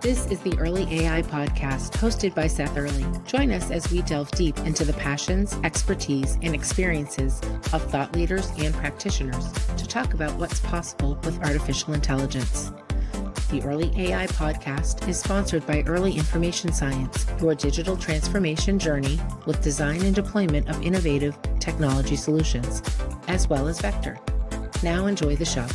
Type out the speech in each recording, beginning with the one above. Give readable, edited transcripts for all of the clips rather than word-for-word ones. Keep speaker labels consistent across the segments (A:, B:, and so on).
A: This is the Early AI podcast hosted by Seth Earley. Join us as we delve deep into the passions, expertise, and experiences of thought leaders and practitioners to talk about what's possible with artificial intelligence. The Early AI podcast is sponsored by Early Information Science, your digital transformation journey with design and deployment of innovative technology solutions, as well as Vector. Now enjoy the show.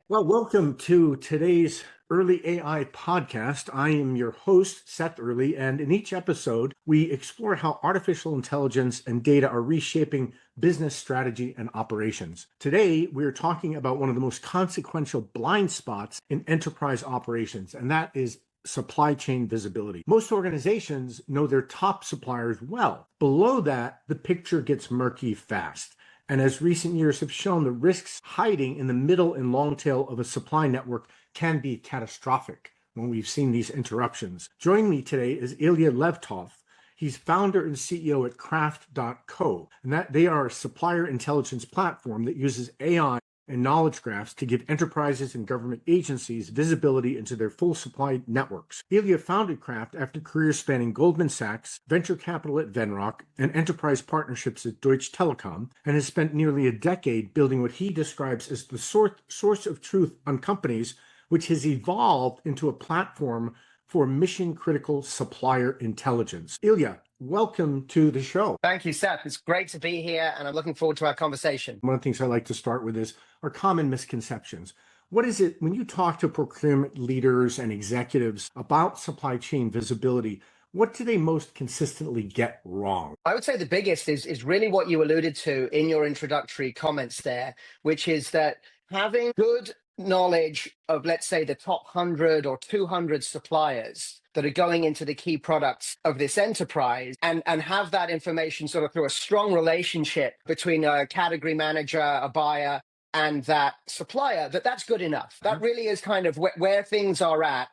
B: Well, welcome to today's Early AI podcast. I am your host, Seth Earley, and in each episode, we explore how artificial intelligence and data are reshaping business strategy and operations. Today, we're talking about one of the most consequential blind spots in enterprise operations, and that is supply chain visibility. Most organizations know their top suppliers well. Below that, the picture gets murky fast. And as recent years have shown, the risks hiding in the middle and long tail of a supply network can be catastrophic when we've seen these interruptions. Joining me today is Ilya Levtov. He's founder and CEO at Craft.co, and that they are a supplier intelligence platform that uses AI and knowledge graphs to give enterprises and government agencies visibility into their full supply networks. Ilya founded Craft after careers spanning Goldman Sachs, venture capital at Venrock, and enterprise partnerships at Deutsche Telekom, and has spent nearly a decade building what he describes as the source of truth on companies, which has evolved into a platform for mission-critical supplier intelligence. Ilya, welcome to the show.
C: Thank you, Seth. It's great to be here, and I'm looking forward to our conversation.
B: One of the things I like to start with is our common misconceptions. What is it, when you talk to procurement leaders and executives about supply chain visibility, what do they most consistently get wrong?
C: I would say the biggest is really what you alluded to in your introductory comments there, which is that having good knowledge of, let's say, the top 100 or 200 suppliers that are going into the key products of this enterprise and have that information sort of through a strong relationship between a category manager, a buyer, and that supplier, that's good enough. That really is kind of where things are at.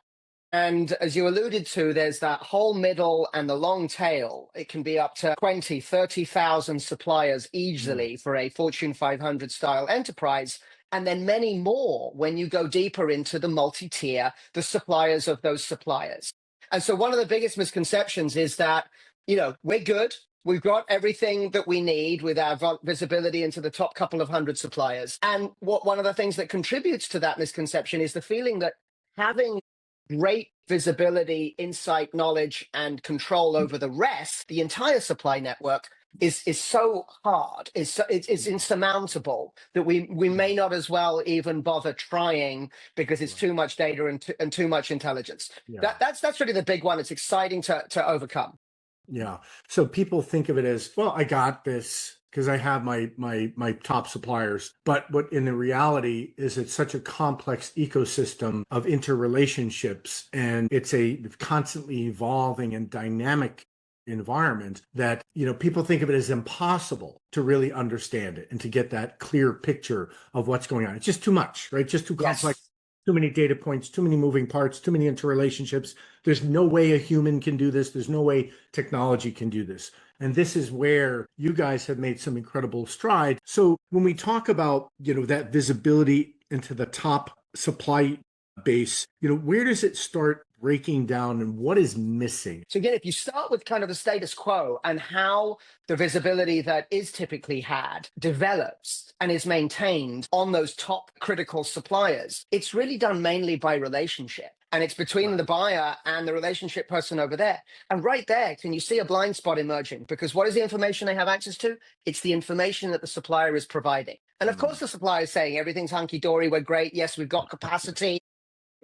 C: And as you alluded to, there's that whole middle and the long tail. It can be up to 20, 30,000 suppliers easily for a Fortune 500 style enterprise. And then many more when you go deeper into the multi-tier, the suppliers of those suppliers. And so one of the biggest misconceptions is that, we're good. We've got everything that we need with our visibility into the top couple of hundred suppliers. And one of the things that contributes to that misconception is the feeling that having great visibility, insight, knowledge, and control over the rest, the entire supply network, is so hard, it's insurmountable that we may not as well even bother trying because it's too much data and too much intelligence. Yeah. That's really the big one. It's exciting to overcome.
B: Yeah. So people think of it as, well, I got this because I have my top suppliers. But what in the reality is it's such a complex ecosystem of interrelationships, and it's a constantly evolving and dynamic environment that, people think of it as impossible to really understand it and to get that clear picture of what's going on. It's just too much, right? Just too complex, too many data points, too many moving parts, too many interrelationships. There's no way a human can do this. There's no way technology can do this. And this is where you guys have made some incredible stride. So when we talk about, that visibility into the top supply base, where does it start breaking down and what is missing?
C: So again, if you start with kind of the status quo and how the visibility that is typically had develops and is maintained on those top critical suppliers, it's really done mainly by relationship. And it's between the buyer and the relationship person over there. And right there, can you see a blind spot emerging? Because what is the information they have access to? It's the information that the supplier is providing. And of course, the supplier is saying everything's hunky-dory, we're great. Yes, we've got capacity.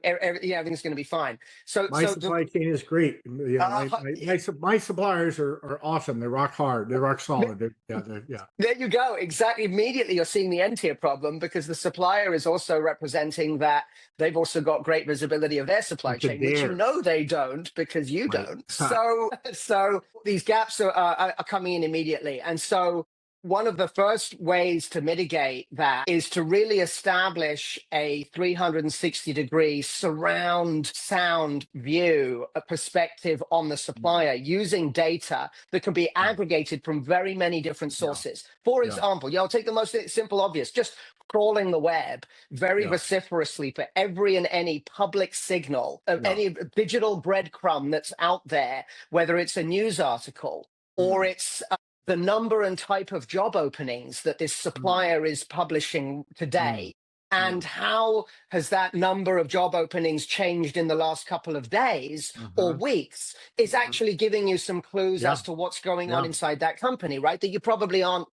C: Everything's going to be fine. So
B: my supply chain is great. My suppliers are awesome. They're rock hard. They're rock solid.
C: There you go. Exactly. Immediately, you're seeing the end tier problem because the supplier is also representing that they've also got great visibility of their supply chain, which they don't because you don't. So these gaps are coming in immediately, and so one of the first ways to mitigate that is to really establish a 360-degree surround sound view, a perspective on the supplier using data that can be aggregated from very many different sources. For example, I'll take the most simple, obvious, just crawling the web very
B: Yeah.
C: vociferously for every and any public signal of any digital breadcrumb that's out there, whether it's a news article or it's the number and type of job openings that this supplier is publishing today. And how has that number of job openings changed in the last couple of days or weeks is actually giving you some clues as to what's going on inside that company, right? That you probably aren't,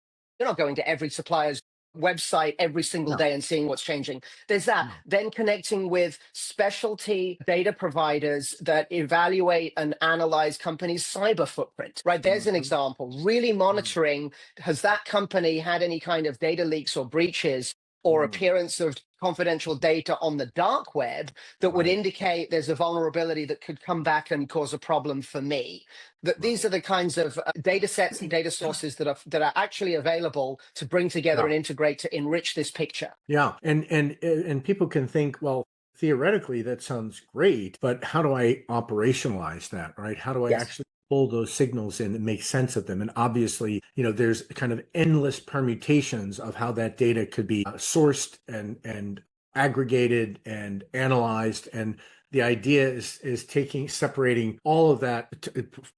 C: you're not going to every supplier's website every single day and seeing what's changing. There's that. Then connecting with specialty data providers that evaluate and analyze companies' cyber footprint, right? There's an example. Really monitoring, has that company had any kind of data leaks or breaches or appearance of confidential data on the dark web that would indicate there's a vulnerability that could come back and cause a problem for me. That these are the kinds of data sets and data sources that are actually available to bring together and integrate to enrich this picture.
B: Yeah, and people can think, well, theoretically that sounds great, but how do I operationalize that, right? How do I actually pull those signals in and make sense of them? And obviously, there's kind of endless permutations of how that data could be sourced and aggregated and analyzed. And the idea is separating all of that,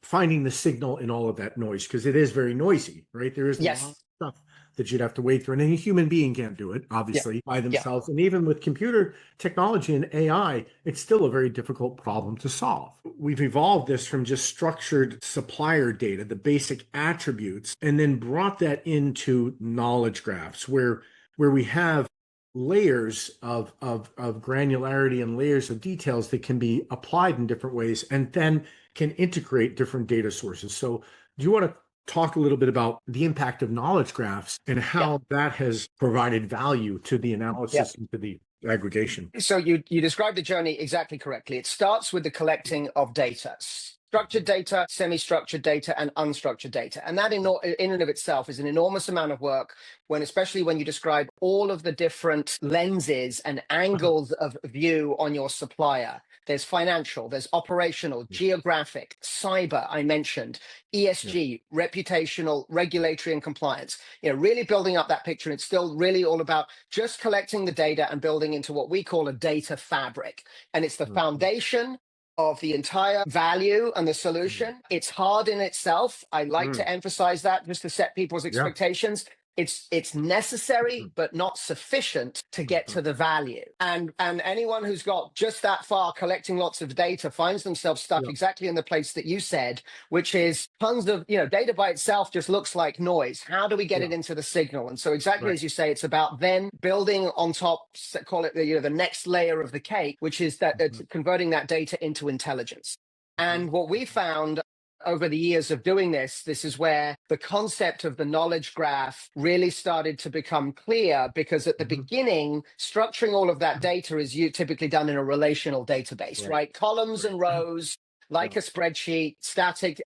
B: finding the signal in all of that noise, because it is very noisy, right? There is a lot of stuff that you'd have to wade through. And a human being can't do it, obviously, by themselves. And even with computer technology and AI, it's still a very difficult problem to solve. We've evolved this from just structured supplier data, the basic attributes, and then brought that into knowledge graphs where we have layers of granularity and layers of details that can be applied in different ways and then can integrate different data sources. So do you want to talk a little bit about the impact of knowledge graphs and how that has provided value to the analysis and to the aggregation?
C: So you described the journey exactly correctly. It starts with the collecting of data. Structured data, semi-structured data, and unstructured data. And that in and of itself is an enormous amount of work, especially when you describe all of the different lenses and angles of view on your supplier. There's financial, there's operational, geographic, cyber, I mentioned, ESG, reputational, regulatory, and compliance. Really building up that picture. It's still really all about just collecting the data and building into what we call a data fabric. And it's the foundation of the entire value and the solution. It's hard in itself. I like to emphasize that just to set people's expectations. It's necessary, but not sufficient to get to the value. And anyone who's got just that far collecting lots of data finds themselves stuck exactly in the place that you said, which is tons of, data by itself just looks like noise. How do we get it into the signal? And so exactly as you say, it's about then building on top, call it the next layer of the cake, which is that it's converting that data into intelligence. And what we found over the years of doing this is where the concept of the knowledge graph really started to become clear, because at the beginning, structuring all of that data is typically done in a relational database, right? Columns and rows, like a spreadsheet, static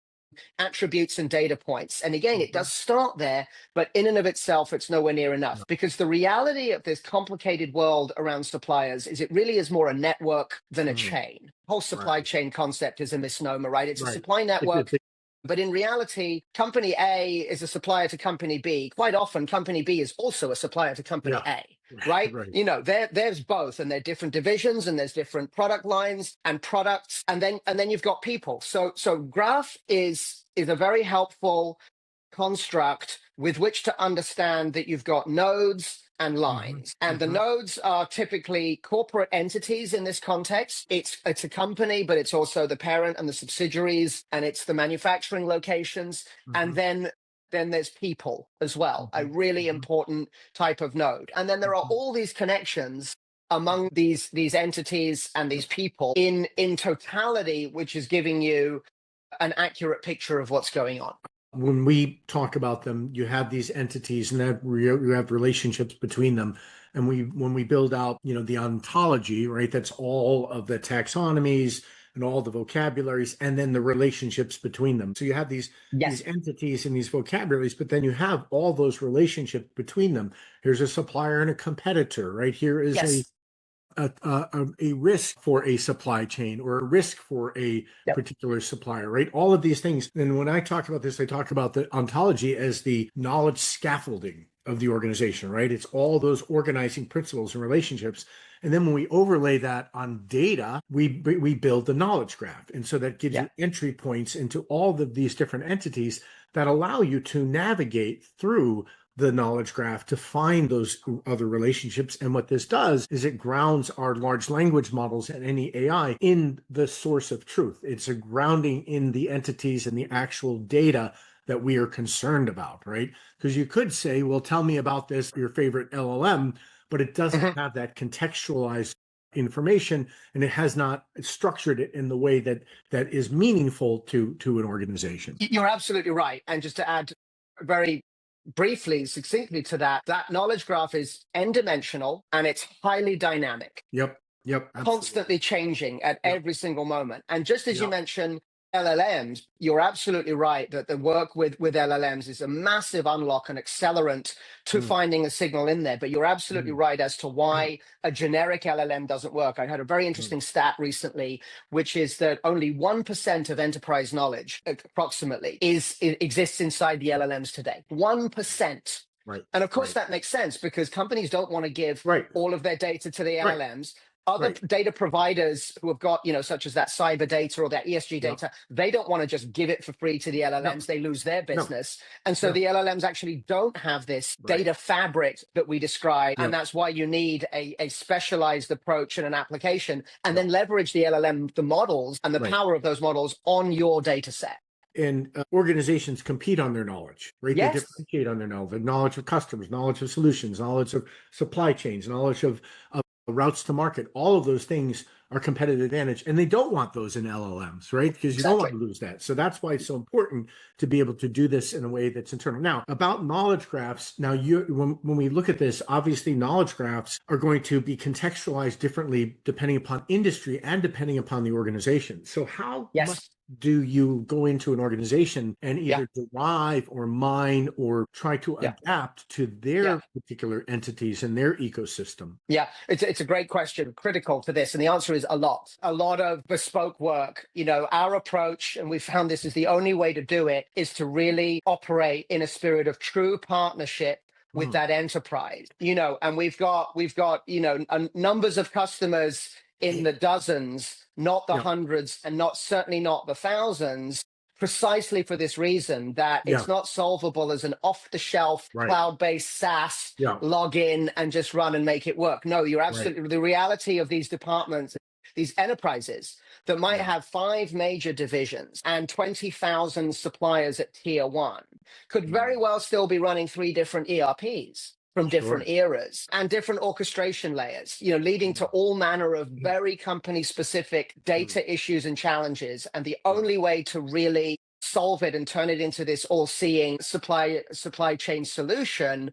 C: attributes and data points. And again, it does start there, but in and of itself, it's nowhere near enough, because the reality of this complicated world around suppliers is it really is more a network than a chain. The whole supply chain concept is a misnomer, right? It's a supply network. But in reality, company A is a supplier to company B. Quite often, company B is also a supplier to company A, right? There's both, and they're different divisions, and there's different product lines and products, and then you've got people. So graph is a very helpful construct with which to understand that you've got nodes and lines. And the nodes are typically corporate entities in this context. It's a company, but it's also the parent and the subsidiaries, and it's the manufacturing locations. And then there's people as well, a really important type of node. And then there are all these connections among these entities and these people in totality, which is giving you an accurate picture of what's going on.
B: When we talk about them, you have these entities and you have relationships between them. And when we build out, the ontology, right, that's all of the taxonomies and all the vocabularies, and then the relationships between them. So you have these entities and these vocabularies, but then you have all those relationships between them. Here's a supplier and a competitor, right? Here is a risk for a supply chain, or a risk for a particular supplier, right? All of these things. And when I talk about this, I talk about the ontology as the knowledge scaffolding, of the organization, right? It's all those organizing principles and relationships. And then when we overlay that on data, we build the knowledge graph. And so that gives
C: Yeah.
B: you entry points into all of these different entities that allow you to navigate through the knowledge graph to find those other relationships. And what this does is it grounds our large language models and any AI in the source of truth. It's a grounding in the entities and the actual data that we are concerned about, right? Because you could say, well, tell me about this, your favorite LLM, but it doesn't have that contextualized information, and it has not structured it in the way that is meaningful to an organization.
C: You're absolutely right. And just to add very briefly, succinctly to that, that knowledge graph is n-dimensional and it's highly dynamic.
B: Yep. Absolutely.
C: Constantly changing at every single moment. And just as you mentioned, LLMs, you're absolutely right that the work with LLMs is a massive unlock and accelerant to finding a signal in there. But you're absolutely right as to why a generic LLM doesn't work. I had a very interesting stat recently, which is that only 1% of enterprise knowledge, approximately, exists inside the LLMs today. 1%.
B: Right.
C: And of course, that makes sense because companies don't want to give all of their data to the LLMs. Other data providers who have got, such as that cyber data or that ESG data, they don't want to just give it for free to the LLMs. They lose their business. And so the LLMs actually don't have this data fabric that we describe. And that's why you need a specialized approach and an application, and then leverage the LLM, the models and the power of those models on your data set.
B: And organizations compete on their knowledge, right?
C: Yes.
B: They differentiate on their knowledge of customers, knowledge of solutions, knowledge of supply chains, knowledge of routes to market. All of those things are competitive advantage, and they don't want those in LLMs, right? Because you don't want to lose that. So that's why it's so important to be able to do this in a way that's internal. Now, about knowledge graphs, now when we look at this, obviously knowledge graphs are going to be contextualized differently depending upon industry and depending upon the organization. So how much do you go into an organization and either derive or mine or try to adapt to their particular entities and their ecosystem?
C: Yeah, it's a great question, critical to this. And the answer is a lot of bespoke work. Our approach, and we found this is the only way to do it, is to really operate in a spirit of true partnership with that enterprise, and we've got numbers of customers in the dozens, not the hundreds, and certainly not the thousands, precisely for this reason that it's not solvable as an off-the-shelf cloud-based SaaS login and just run and make it work. No, you're absolutely the reality of these departments, these enterprises that might have 5 major divisions and 20,000 suppliers at tier 1 could very well still be running 3 different ERPs from different eras and different orchestration layers, leading to all manner of very company-specific data issues and challenges. And the only way to really solve it and turn it into this all-seeing supply chain solution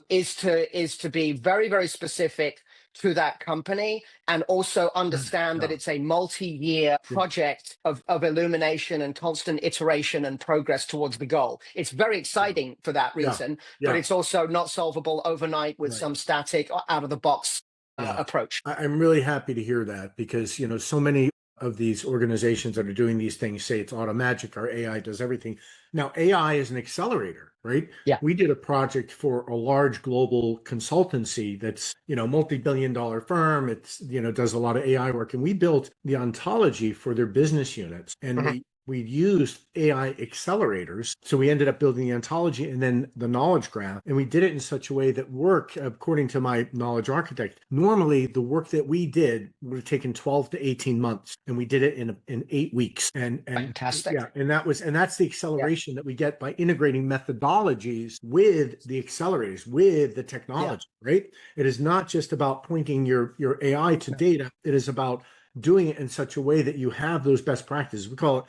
C: is to be very, very specific to that company and also understand that it's a multi-year project of illumination and constant iteration and progress towards the goal. It's very exciting for that reason, but it's also not solvable overnight with some static out-of-the-box approach.
B: I'm really happy to hear that because, so many of these organizations that are doing these things say it's auto magic, our AI does everything. Now, AI is an accelerator, right?
C: Yeah.
B: We did a project for a large global consultancy that's, multi-billion-dollar firm. It's, does a lot of AI work. And we built the ontology for their business units. And we used AI accelerators. So we ended up building the ontology and then the knowledge graph. And we did it in such a way that work, according to my knowledge architect, normally the work that we did would have taken 12 to 18 months. And we did it in 8 weeks. And
C: fantastic.
B: Yeah. And that's the acceleration that we get by integrating methodologies with the accelerators, with the technology, right? It is not just about pointing your AI to data. It is about doing it in such a way that you have those best practices. We call it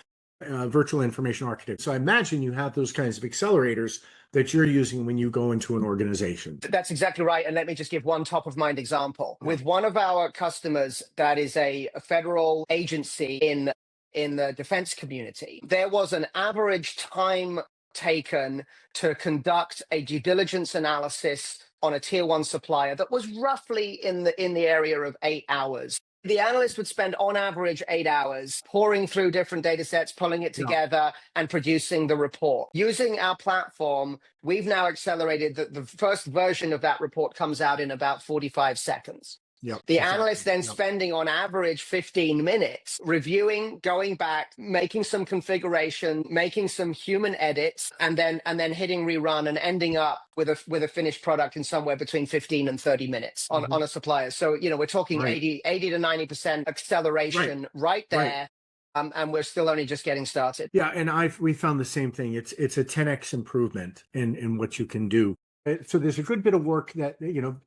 B: virtual information architect. So I imagine you have those kinds of accelerators that you're using when you go into an organization.
C: That's exactly right. And let me just give one top of mind example. With one of our customers that is a federal agency in the defense community, there was an average time taken to conduct a due diligence analysis on a tier 1 supplier that was roughly in the area of 8 hours. The analyst would spend on average 8 hours pouring through different data sets, pulling it together and producing the report. Using our platform, we've now accelerated that the first version of that report comes out in about 45 seconds. The analyst then spending on average 15 minutes reviewing, going back, making some configuration, making some human edits, and then hitting rerun and ending up with a finished product in somewhere between 15 and 30 minutes on a supplier. So, we're talking 80 to 90% acceleration right there. And we're still only just getting started.
B: Yeah, and we found the same thing. It's a 10x improvement in what you can do. So there's a good bit of work that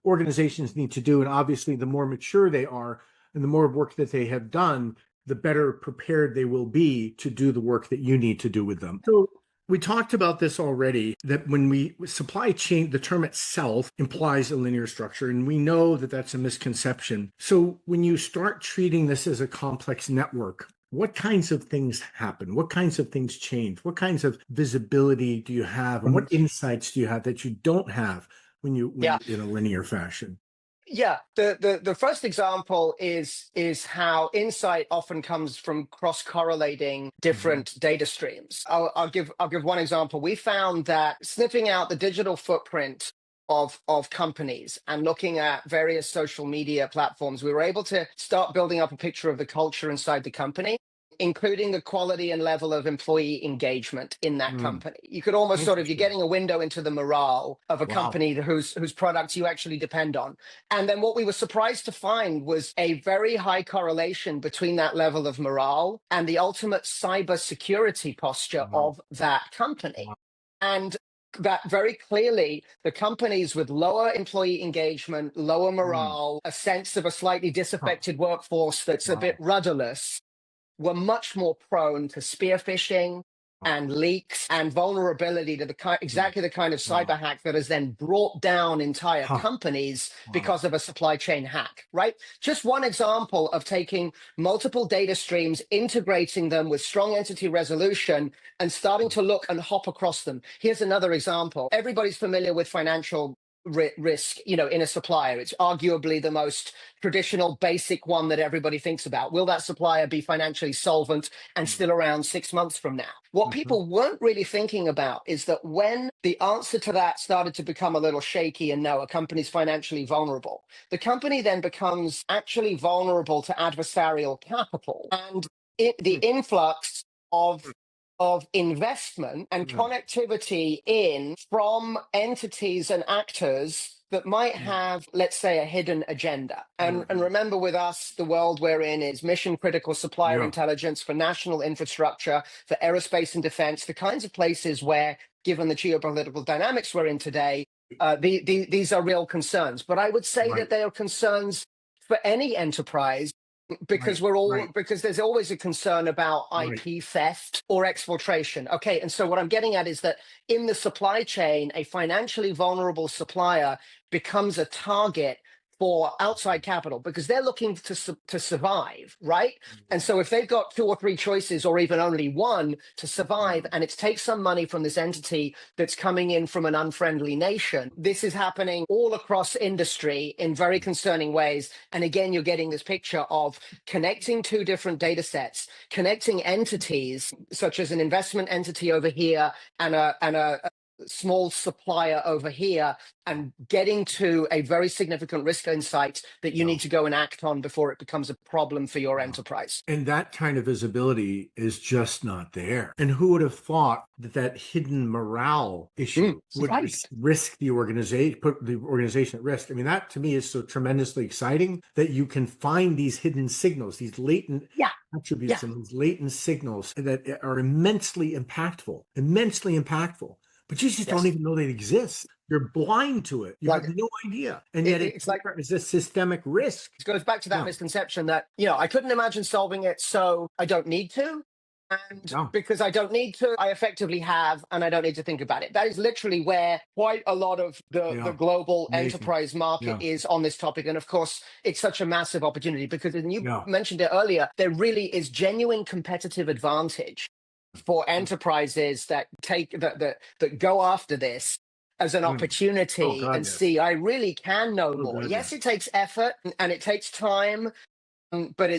B: organizations need to do, and obviously the more mature they are and the more work that they have done, the better prepared they will be to do the work that you need to do with them. So we talked about this already, that when supply chain, the term itself implies a linear structure, and we know that that's a misconception. So when you start treating this as a complex network, what kinds of things happen? What kinds of things change? What kinds of visibility do you have? And what insights do you have that you don't have when in a linear fashion?
C: Yeah, the first example is how insight often comes from cross-correlating different data streams. I'll give one example. We found that sniffing out the digital footprint of companies and looking at various social media platforms, we were able to start building up a picture of the culture inside the company, including the quality and level of employee engagement in that company. You could almost you're getting a window into the morale of a company whose products you actually depend on. And then what we were surprised to find was a very high correlation between that level of morale and the ultimate cyber security posture of that company. And that very clearly, the companies with lower employee engagement, lower morale, a sense of a slightly disaffected workforce that's a bit rudderless, were much more prone to spear phishing and leaks and vulnerability to exactly the kind of cyber hack that has then brought down entire companies because of a supply chain hack, right? Just one example of taking multiple data streams, integrating them with strong entity resolution and starting to look and hop across them. Here's another example. Everybody's familiar with financial risk, in a supplier. It's arguably the most traditional, basic one that everybody thinks about. Will that supplier be financially solvent and still around 6 months from now? What people weren't really thinking about is that when the answer to that started to become a little shaky and no, a company's financially vulnerable, the company then becomes actually vulnerable to adversarial capital and the influx of investment and connectivity from entities and actors that might have, let's say, a hidden agenda. And remember, with us, the world we're in is mission critical supplier intelligence for national infrastructure, for aerospace and defense, the kinds of places where, given the geopolitical dynamics we're in today, these are real concerns. But I would say that they are concerns for any enterprise, because because there's always a concern about IP theft or exfiltration. Okay, and so what I'm getting at is that in the supply chain, a financially vulnerable supplier becomes a target for outside capital because they're looking to survive, right? And so if they've got 2 or 3 choices or even only one to survive, and it takes some money from this entity that's coming in from an unfriendly nation, this is happening all across industry in very concerning ways. And again, you're getting this picture of connecting 2 different data sets, connecting entities such as an investment entity over here and a small supplier over here, and getting to a very significant risk insight that you need to go and act on before it becomes a problem for your enterprise.
B: And that kind of visibility is just not there. And who would have thought that hidden morale issue would risk the organization, put the organization at risk? I mean, that to me is so tremendously exciting that you can find these hidden signals, these latent attributes and these latent signals that are immensely impactful. But you just don't even know they exist. You're blind to it. You have no idea. And yet it's like it's a systemic risk.
C: It goes back to that misconception that, I couldn't imagine solving it, so I don't need to. And because I don't need to, I effectively have, and I don't need to think about it. That is literally where quite a lot of the global enterprise market is on this topic. And of course, it's such a massive opportunity because, and you mentioned it earlier, there really is genuine competitive advantage for enterprises that go after this as an opportunity see, I really can know more. Yes, it takes effort and it takes time but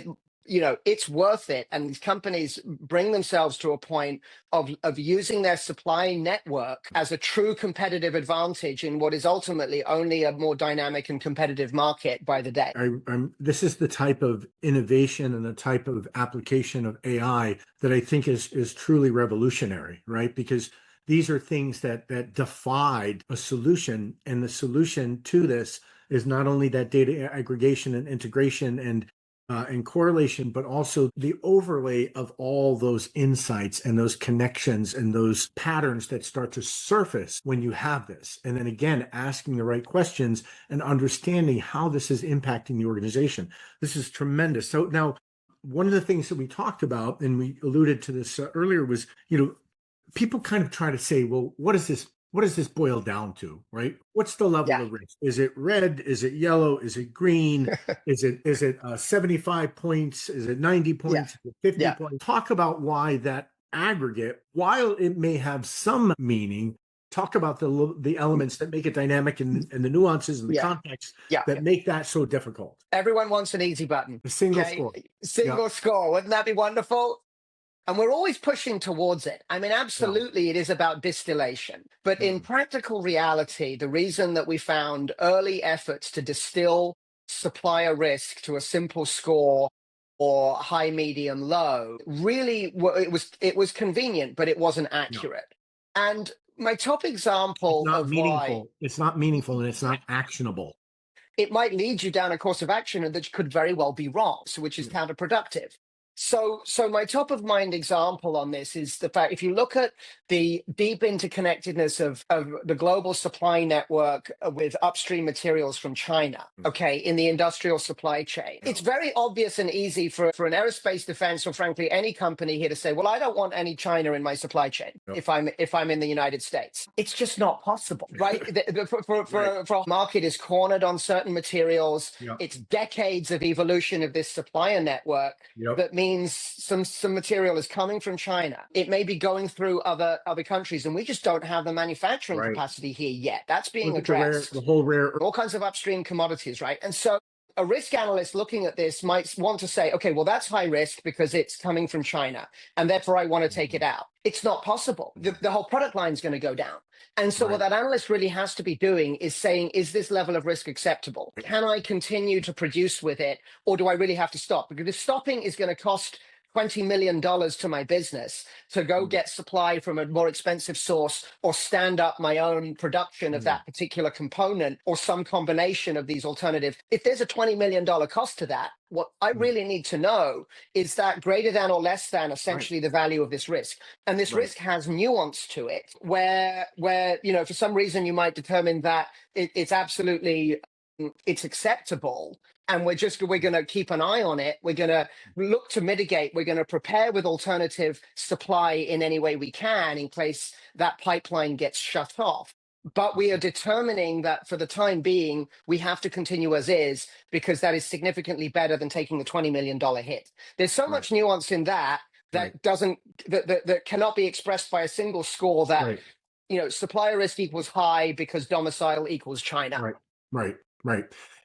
C: it's worth it. And these companies bring themselves to a point of using their supply network as a true competitive advantage in what is ultimately only a more dynamic and competitive market by the day.
B: This is the type of innovation and the type of application of AI that I think is truly revolutionary, right? Because these are things that defied a solution, and the solution to this is not only that data aggregation and integration and correlation, but also the overlay of all those insights and those connections and those patterns that start to surface when you have this. And then again, asking the right questions and understanding how this is impacting the organization. This is tremendous. So now, one of the things that we talked about, and we alluded to this earlier, was, people kind of try to say, well, what does this boil down to, right? What's the level of risk? Is it red? Is it yellow? Is it green? is it 75 points? Is it 90 points? Is it 50 points? Talk about why that aggregate, while it may have some meaning, talk about the elements that make it dynamic and the nuances and the context that make that so difficult.
C: Everyone wants an easy button.
B: A single score.
C: Single score. Wouldn't that be wonderful? And we're always pushing towards it. I mean, absolutely, it is about distillation. But in practical reality, the reason that we found early efforts to distill supplier risk to a simple score or high, medium, low, really, it was convenient, but it wasn't accurate. And my top example of why
B: it's not meaningful and it's not actionable.
C: It might lead you down a course of action that could very well be wrong, so which is counterproductive. So my top of mind example on this is the fact, if you look at the deep interconnectedness of the global supply network with upstream materials from China, in the industrial supply chain, it's very obvious and easy for an aerospace defense or frankly any company here to say, well, I don't want any China in my supply chain if I'm in the United States. It's just not possible, right? For a market is cornered on certain materials. It's decades of evolution of this supplier network that means some material is coming from China. It may be going through other countries, and we just don't have the manufacturing capacity here yet. That's being addressed. All kinds of upstream commodities, right? And so a risk analyst looking at this might want to say, okay, well, that's high risk because it's coming from China, and therefore I want to take it out. It's not possible. The whole product line is going to go down. And so what that analyst really has to be doing is saying, is this level of risk acceptable? Can I continue to produce with it, or do I really have to stop? Because if stopping is going to cost $20 million to my business to go get supply from a more expensive source or stand up my own production of that particular component or some combination of these alternatives. If there's a $20 million cost to that, what I really need to know is that greater than or less than essentially the value of this risk. And this risk has nuance to it where, for some reason you might determine that it's absolutely, it's acceptable. And we're going to keep an eye on it. We're going to look to mitigate. We're going to prepare with alternative supply in any way we can in case that pipeline gets shut off. But we are determining that for the time being, we have to continue as is because that is significantly better than taking the $20 million hit. There's so much nuance in that that cannot be expressed by a single score that, supplier risk equals high because domicile equals China.
B: Right.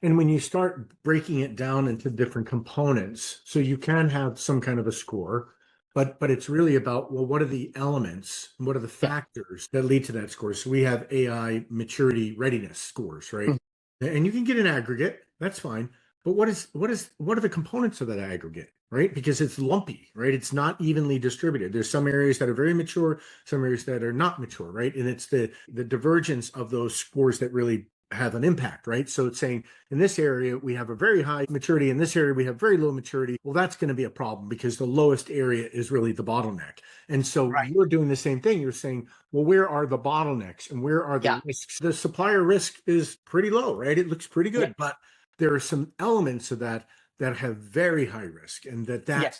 B: And when you start breaking it down into different components, so you can have some kind of a score, but it's really about, well, what are the elements and what are the factors that lead to that score? So we have AI maturity readiness scores, right? And you can get an aggregate, that's fine. But what are the components of that aggregate, right? Because it's lumpy, right? It's not evenly distributed. There's some areas that are very mature, some areas that are not mature, right? And it's the divergence of those scores that really have an impact, right? So it's saying in this area, we have a very high maturity. In this area, we have very low maturity. Well, that's going to be a problem because the lowest area is really the bottleneck. And so you're doing the same thing. You're saying, well, where are the bottlenecks and where are the risks? The supplier risk is pretty low, right? It looks pretty good, but there are some elements of that have very high risk, and that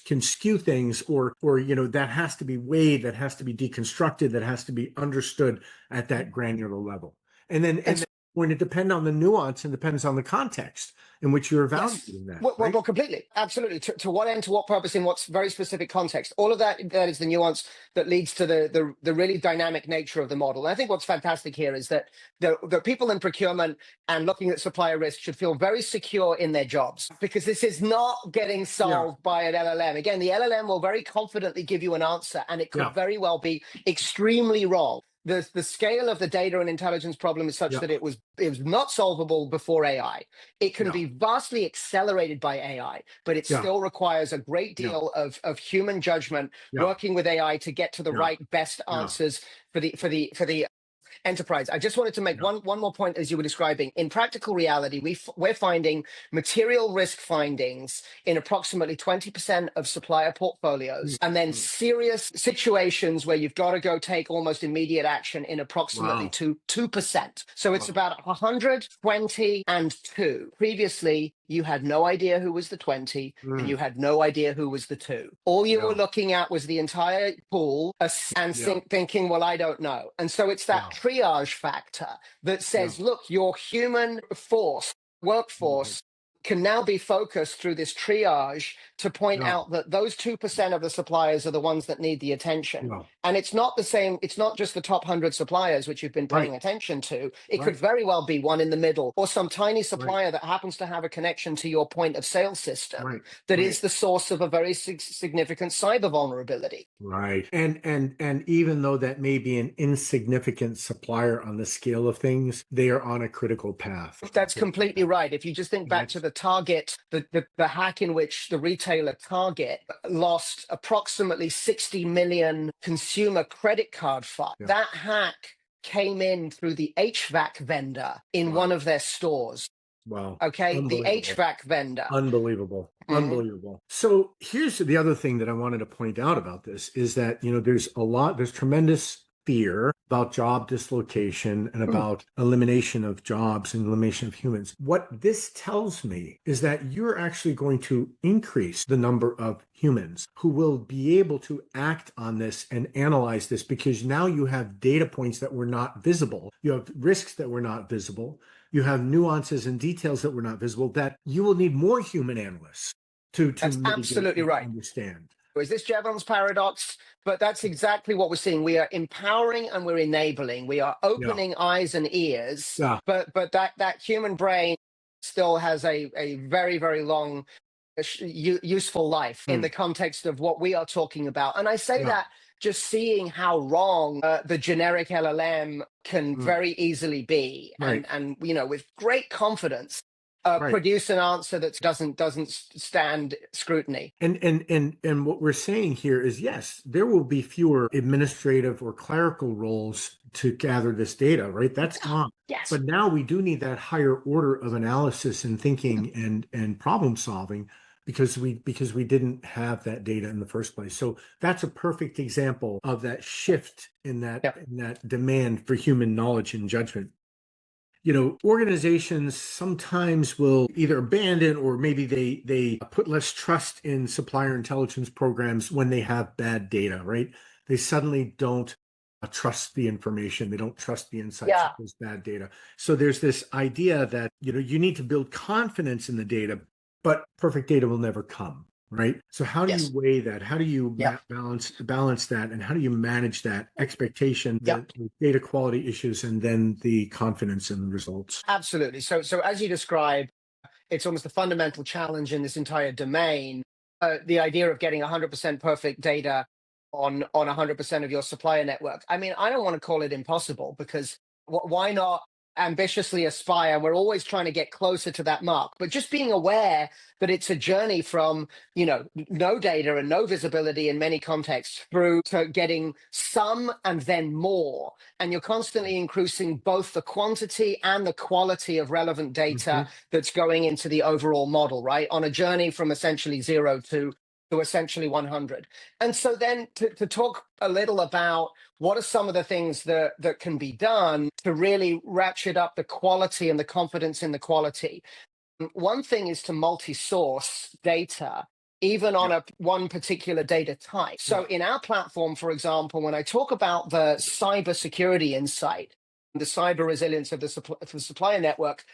B: can skew things, or that has to be weighed, that has to be deconstructed, that has to be understood at that granular level. And then going to depend on the nuance and depends on the context in which you're
C: Yes.
B: evaluating that.
C: Well, completely. Absolutely. To what end, to what purpose, in what's very specific context. All of that is the nuance that leads to the really dynamic nature of the model. And I think what's fantastic here is that the people in procurement and looking at supplier risk should feel very secure in their jobs, because this is not getting solved by an LLM. Again, the LLM will very confidently give you an answer, and it could very well be extremely wrong. The scale of the data and intelligence problem is such that it was not solvable before AI. It can be vastly accelerated by AI, but it still requires a great deal of human judgment working with AI to get to the right best answers for the enterprise. I just wanted to make one more point. As you were describing, in practical reality, we're finding material risk findings in approximately 20% of supplier portfolio's, and then serious situations where you've got to go take almost immediate action in approximately 2%. So it's about 120 and 2. Previously, you had no idea who was the 20 and you had no idea who was the 2. All you were looking at was the entire pool and thinking, well, I don't know. And so it's that triage factor that says, look, your human workforce can now be focused through this triage to point out that those 2% of the suppliers are the ones that need the attention. And it's not the same. It's not just the top 100 suppliers, which you've been paying attention to. It could very well be one in the middle or some tiny supplier that happens to have a connection to your point of sale system that is the source of a very significant cyber vulnerability.
B: Right. And even though that may be an insignificant supplier on the scale of things, they are on a critical path.
C: That's completely right. If you just think back to the Target, the hack in which the retailer Target lost approximately 60 million consumer credit card files. That hack came in through the HVAC vendor in one of their stores.
B: Wow.
C: Okay, the HVAC vendor.
B: Unbelievable. Unbelievable. So here's the other thing that I wanted to point out about this is that, there's tremendous fear about job dislocation and about elimination of jobs and elimination of humans. What this tells me is that you're actually going to increase the number of humans who will be able to act on this and analyze this, because now you have data points that were not visible. You have risks that were not visible. You have nuances and details that were not visible, that you will need more human analysts to
C: That's absolutely right.
B: Understand.
C: Is this Jevons paradox? But that's exactly what we're seeing. We are empowering and we're enabling. We are opening eyes and ears. But that human brain still has a very, very long, useful life in the context of what we are talking about. And I say that just seeing how wrong the generic LLM can very easily be, and with great confidence. Produce an answer that doesn't stand scrutiny.
B: And what we're saying here is, yes, there will be fewer administrative or clerical roles to gather this data, right? That's gone.
C: Yes.
B: But now we do need that higher order of analysis and thinking and problem solving, because we didn't have that data in the first place. So that's a perfect example of that shift in that demand for human knowledge and judgment. Organizations sometimes will either abandon, or maybe they put less trust in supplier intelligence programs when they have bad data, right? They suddenly don't trust the information. They don't trust the insights of this bad data. So there's this idea that, you need to build confidence in the data, but perfect data will never come. Right. So how do you weigh that? How do you balance that? And how do you manage that expectation, the data quality issues, and then the confidence in the results?
C: Absolutely. So as you describe, it's almost a fundamental challenge in this entire domain. The idea of getting 100% perfect data on 100% of your supplier network. I mean, I don't want to call it impossible, because why not ambitiously aspire? We're always trying to get closer to that mark, but just being aware that it's a journey from, no data and no visibility in many contexts through to getting some and then more. And you're constantly increasing both the quantity and the quality of relevant data that's going into the overall model, right? On a journey from essentially 0 to essentially 100. And so then to talk a little about what are some of the things that can be done to really ratchet up the quality and the confidence in the quality. One thing is to multi-source data, even on one particular data type. So in our platform, for example, when I talk about the cybersecurity insight, the cyber resilience of the supplier network,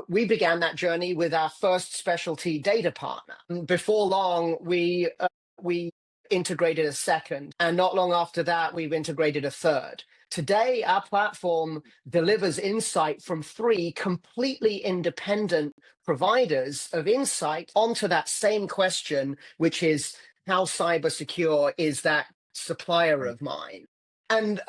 C: we began that journey with our first specialty data partner. Before long, we integrated a second, and not long after that, we've integrated a third. Today, our platform delivers insight from 3 completely independent providers of insight onto that same question, which is how cyber secure is that supplier of mine? And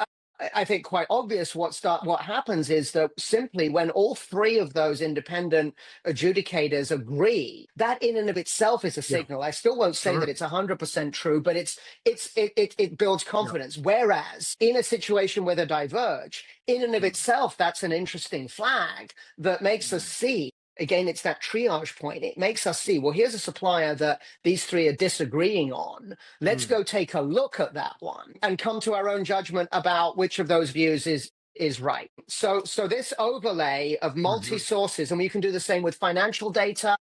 C: I think quite obvious what happens is that simply when all 3 of those independent adjudicators agree, that in and of itself is a signal. I still won't say that it's 100% true, but it builds confidence. Whereas in a situation where they diverge, in and of itself, that's an interesting flag that makes us see. Again, it's that triage point. It makes us see, well, here's a supplier that these 3 are disagreeing on. Let's go take a look at that one and come to our own judgment about which of those views is right. So this overlay of multi-sources, and we can do the same with financial data,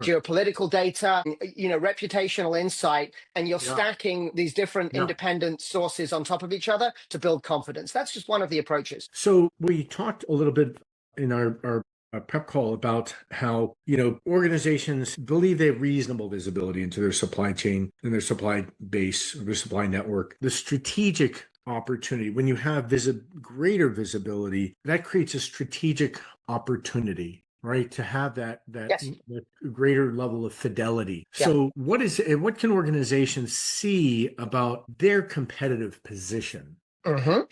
C: geopolitical data, reputational insight, and you're stacking these different independent sources on top of each other to build confidence. That's just one of the approaches.
B: So we talked a little bit in our prep call about how, organizations believe they have reasonable visibility into their supply chain and their supply base or their supply network. The strategic opportunity, when you have greater visibility, that creates a strategic opportunity, right? To have that greater level of fidelity. Yeah. So what can organizations see about their competitive position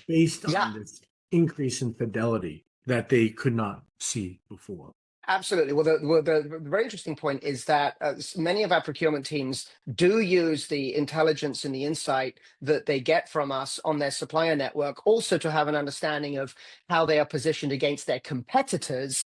B: based on this increase in fidelity that they could not see before?
C: Absolutely. Well, the very interesting point is that many of our procurement teams do use the intelligence and the insight that they get from us on their supplier network also to have an understanding of how they are positioned against their competitors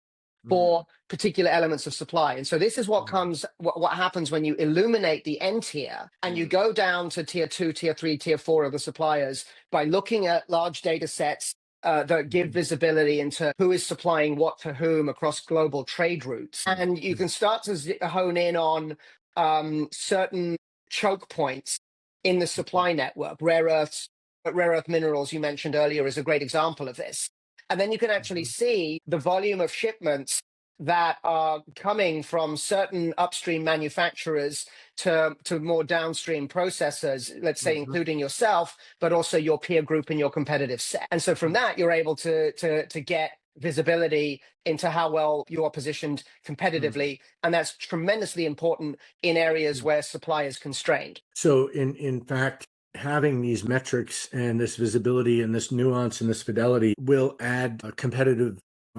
C: for particular elements of supply. And so this is what happens when you illuminate the N tier and you go down to tier 2, tier 3, tier 4 of the suppliers by looking at large data sets that give visibility into who is supplying what to whom across global trade routes. And you can start to hone in on certain choke points in the supply network. Rare earth minerals you mentioned earlier is a great example of this. And then you can actually see the volume of shipments that are coming from certain upstream manufacturers to more downstream processors, let's say, including yourself, but also your peer group and your competitive set. And so from that, you're able to get visibility into how well you are positioned competitively. And that's tremendously important in areas where supply is constrained.
B: So in fact, having these metrics and this visibility and this nuance and this fidelity will add a competitive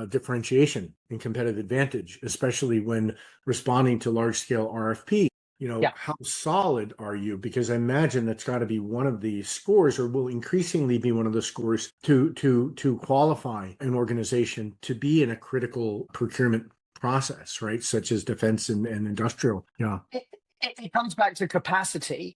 B: differentiation and competitive advantage, especially when responding to large-scale RFP. How solid are you? Because I imagine that's got to be one of the scores, or will increasingly be one of the scores to qualify an organization to be in a critical procurement process, right? Such as defense and industrial. Yeah.
C: It comes back to capacity.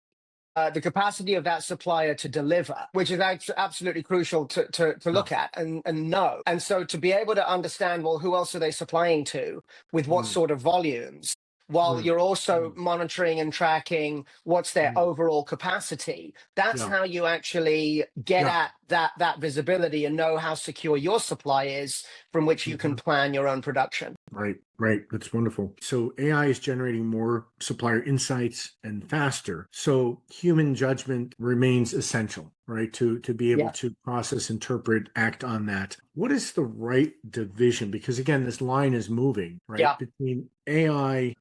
C: The capacity of that supplier to deliver, which is absolutely crucial to look at and know. And so to be able to understand, well, who else are they supplying to with what sort of volumes, while you're also monitoring and tracking what's their overall capacity. That's how you actually get at that visibility and know how secure your supply is, from which you can plan your own production.
B: Right. That's wonderful. So AI is generating more supplier insights and faster. So human judgment remains essential, right? To be able to process, interpret, act on that. What is the right division? Because again, this line is moving, right?
C: Yeah.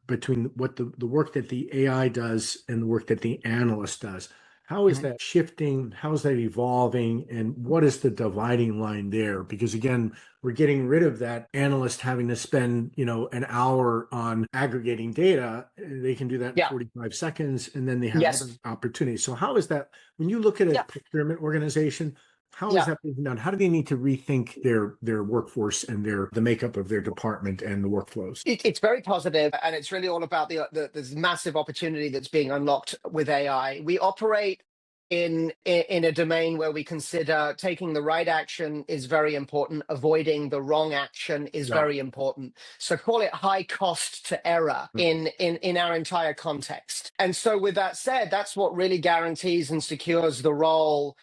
B: Between what the work that the AI does and the work that the analyst does. How is that shifting? How is that evolving? And what is the dividing line there? Because again, we're getting rid of that analyst having to spend, an hour on aggregating data. They can do that in 45 seconds, and then they have other opportunities. So how is that, when you look at a procurement organization, how is that being done? How do they need to rethink their workforce and the makeup of their department and the workflows?
C: It's very positive, and it's really all about this massive opportunity that's being unlocked with AI. We operate in a domain where we consider taking the right action is very important, avoiding the wrong action is very important. So call it high cost to error in our entire context. And so with that said, that's what really guarantees and secures the role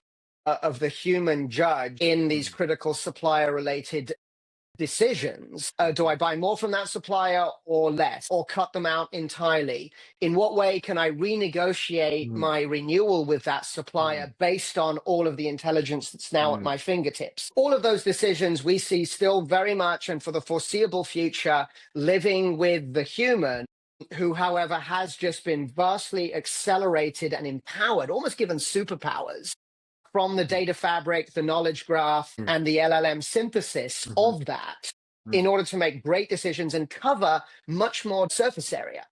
C: of the human judge in these critical supplier related decisions. Do I buy more from that supplier or less, or cut them out entirely? In what way can I renegotiate my renewal with that supplier based on all of the intelligence that's now at my fingertips? All of those decisions we see still very much, and for the foreseeable future, living with the human, who, however, has just been vastly accelerated and empowered, almost given superpowers from the data fabric, the knowledge graph, and the LLM synthesis of that in order to make great decisions and cover much more surface area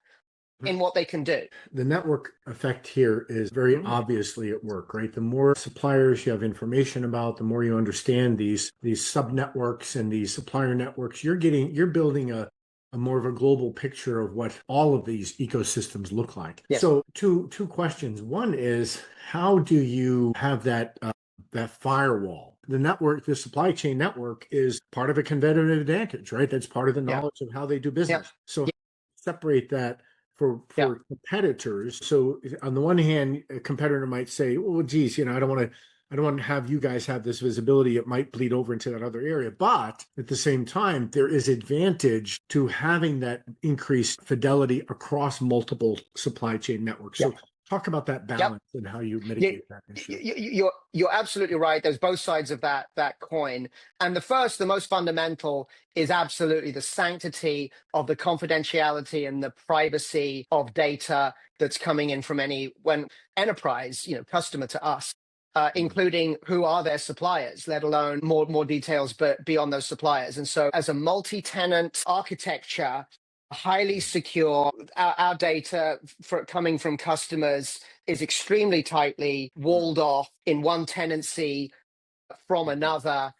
C: in what they can do.
B: The network effect here is very obviously at work, right? The more suppliers you have information about, the more you understand these sub-networks and these supplier networks, you're building a more of a global picture of what all of these ecosystems look like.
C: Yes.
B: So two questions. One is, how do you have that firewall? The network, the supply chain network, is part of a competitive advantage, right? That's part of the knowledge of how they do business. So separate that for competitors. So on the one hand, a competitor might say, "Oh, geez, I don't want to have you guys have this visibility. It might bleed over into that other area." But at the same time, there is advantage to having that increased fidelity across multiple supply chain networks. So talk about that balance and how you mitigate that issue.
C: You're absolutely right. There's both sides of that coin. And the most fundamental, is absolutely the sanctity of the confidentiality and the privacy of data that's coming in from when enterprise, customer to us. Including who are their suppliers, let alone more details, but beyond those suppliers. And so as a multi-tenant architecture, highly secure, our data coming from customers is extremely tightly walled off in one tenancy from another,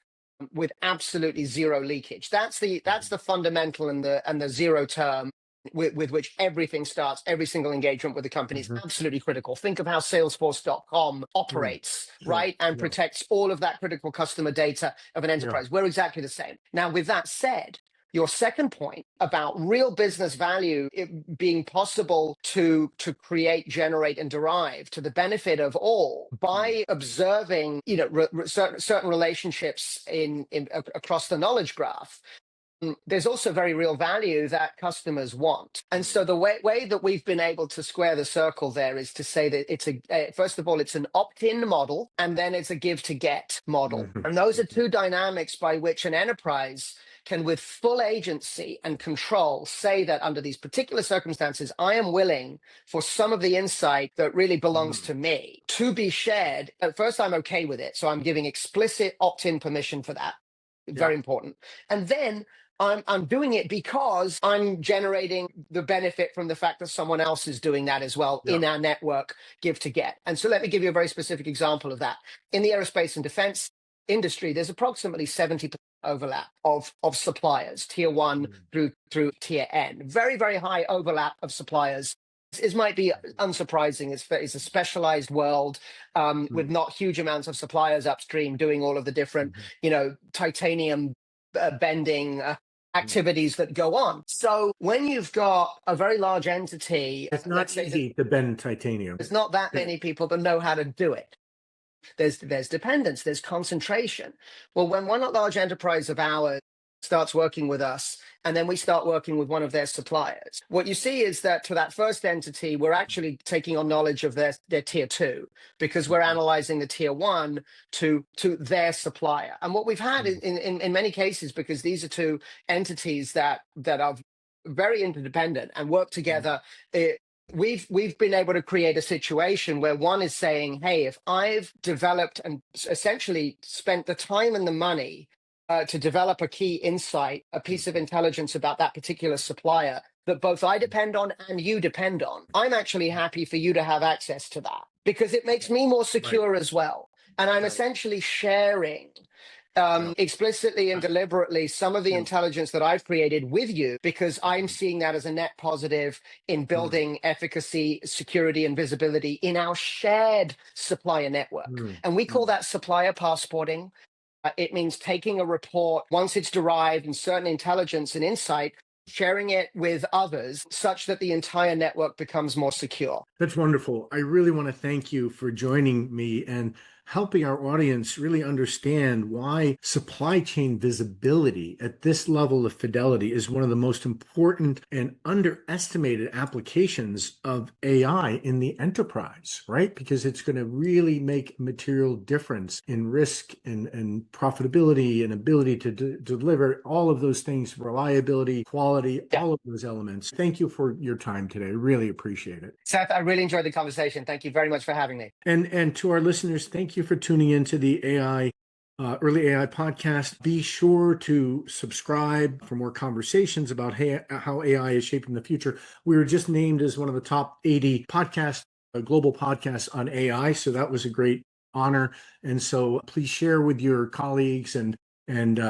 C: with absolutely zero leakage. That's the fundamental and the zero term with which everything starts. Every single engagement with the company is absolutely critical. Think of how Salesforce.com operates, right? And protects all of that critical customer data of an enterprise. We're exactly the same. Now, with that said, your second point about real business value, it being possible to create, generate, and derive to the benefit of all by observing, certain relationships across the knowledge graph. There's also very real value that customers want. And so the way that we've been able to square the circle there is to say that first of all, it's an opt-in model, and then it's a give to get model. And those are two dynamics by which an enterprise can, with full agency and control, say that under these particular circumstances, I am willing for some of the insight that really belongs to me to be shared. At first, I'm okay with it. So I'm giving explicit opt-in permission for that. Very important. And then I'm doing it because I'm generating the benefit from the fact that someone else is doing that as well in our network, give to get. And so let me give you a very specific example of that. In the aerospace and defense industry, there's approximately 70% overlap of suppliers, tier 1 through tier N. Very, very high overlap of suppliers. It might be unsurprising. It's a specialized world with not huge amounts of suppliers upstream doing all of the different, titanium bending activities that go on. So when you've got a very large entity,
B: it's not easy to bend titanium.
C: There's not that many people that know how to do it. There's dependence, there's concentration. Well, when one large enterprise of ours starts working with us, and then we start working with one of their suppliers, what you see is that to that first entity, we're actually taking on knowledge of their tier 2, because we're analyzing the tier 1 to their supplier. And what we've had in many cases, because these are two entities that are very interdependent and work together, we've been able to create a situation where one is saying, hey, if I've developed and essentially spent the time and the money to develop a key insight, a piece of intelligence about that particular supplier that both I depend on and you depend on, I'm actually happy for you to have access to that, because it makes me more secure as well. And I'm essentially sharing explicitly and deliberately some of the intelligence that I've created with you, because I'm seeing that as a net positive in building efficacy, security, and visibility in our shared supplier network. And we call that supplier passporting. It means taking a report once it's derived and certain intelligence and insight, sharing it with others such that the entire network becomes more secure.
B: That's wonderful. I really want to thank you for joining me. And helping our audience really understand why supply chain visibility at this level of fidelity is one of the most important and underestimated applications of AI in the enterprise, right? Because it's going to really make a material difference in risk and profitability and ability to deliver all of those things, reliability, quality, all of those elements. Thank you for your time today. I really appreciate it.
C: Seth, I really enjoyed the conversation. Thank you very much for having me.
B: And to our listeners, thank you for tuning into the Early AI podcast. Be sure to subscribe for more conversations about how AI is shaping the future. We were just named as one of the top 80 global podcasts on AI. So that was a great honor. And so please share with your colleagues and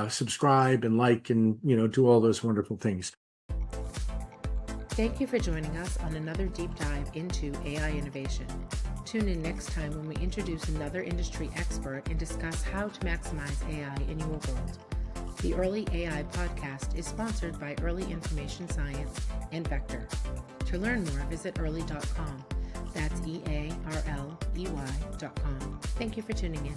B: subscribe and like and do all those wonderful things.
A: Thank you for joining us on another deep dive into AI innovation. Tune in next time when we introduce another industry expert and discuss how to maximize AI in your world. The Early AI podcast is sponsored by Early Information Science and Vector. To learn more, visit early.com. That's EARLEY.com. Thank you for tuning in.